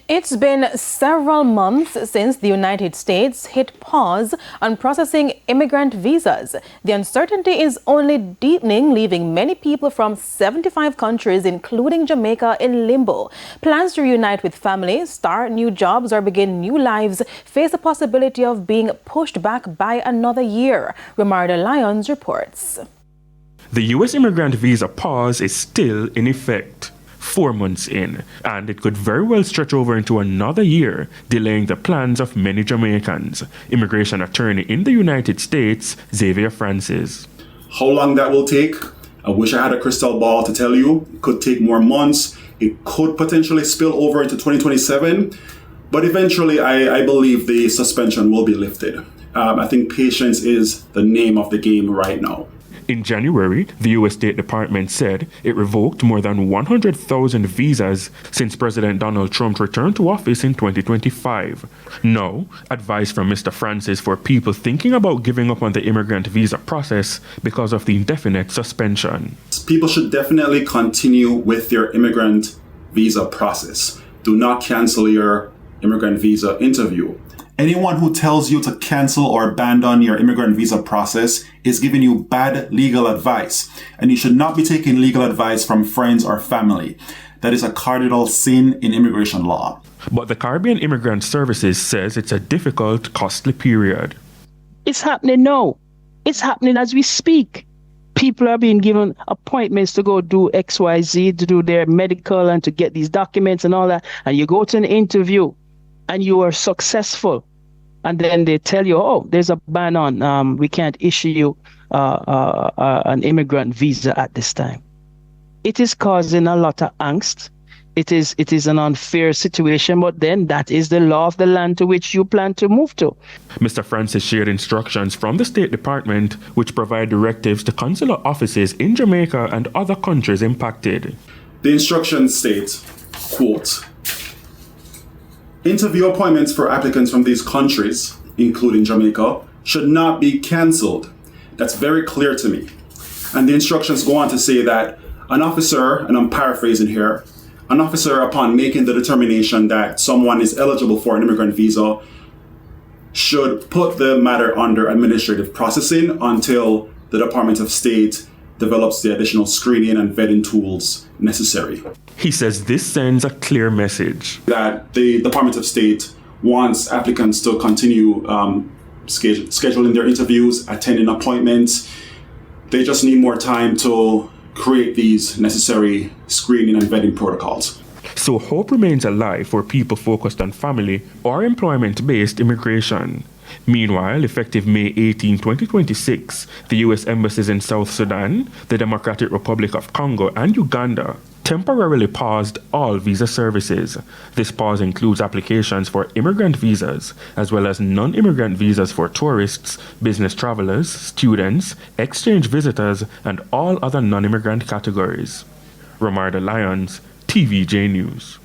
It's been several months since the United States hit pause on processing immigrant visas. The uncertainty is only deepening, leaving many people from 75 countries, including Jamaica, in limbo. Plans to reunite with family, start new jobs, or begin new lives face the possibility of being pushed back by another year. Romardo Lyons reports. The U.S. immigrant visa pause is still in effect, 4 months in, and it could very well stretch over into another year, delaying the plans of many Jamaicans. Immigration attorney in the United States, Xavier Francis. How long that will take? I wish I had a crystal ball to tell you. It could take more months. It could potentially spill over into 2027. But eventually, I believe the suspension will be lifted. I think patience is the name of the game right now. In January, the U.S. State Department said it revoked more than 100,000 visas since President Donald Trump returned to office in 2025. Now, advice from Mr. Francis for people thinking about giving up on the immigrant visa process because of the indefinite suspension. People should definitely continue with their immigrant visa process. Do not cancel your immigrant visa interview. Anyone who tells you to cancel or abandon your immigrant visa process is giving you bad legal advice, and you should not be taking legal advice from friends or family. That is a cardinal sin in immigration law. But the Caribbean Immigrant Services says it's a difficult, costly period. It's happening now. It's happening as we speak. People are being given appointments to go do XYZ, to do their medical and to get these documents and all that. And you go to an interview and you are successful, and then they tell you, oh, there's a ban on, we can't issue you an immigrant visa at this time. It is causing a lot of angst. It is an unfair situation, but then that is the law of the land to which you plan to move to. Mr. Francis shared instructions from the State Department, which provide directives to consular offices in Jamaica and other countries impacted. The instructions state, quote, interview appointments for applicants from these countries, including Jamaica, should not be cancelled. That's very clear to me. And the instructions go on to say that an officer, and I'm paraphrasing here, an officer, upon making the determination that someone is eligible for an immigrant visa, should put the matter under administrative processing until the Department of State develops the additional screening and vetting tools necessary. He says this sends a clear message that the Department of State wants applicants to continue scheduling their interviews, attending appointments. They just need more time to create these necessary screening and vetting protocols. So hope remains alive for people focused on family or employment-based immigration. Meanwhile, effective May 18, 2026, the U.S. embassies in South Sudan, the Democratic Republic of Congo, and Uganda temporarily paused all visa services. This pause includes applications for immigrant visas, as well as non-immigrant visas for tourists, business travelers, students, exchange visitors, and all other non-immigrant categories. Romardo Lyons, TVJ News.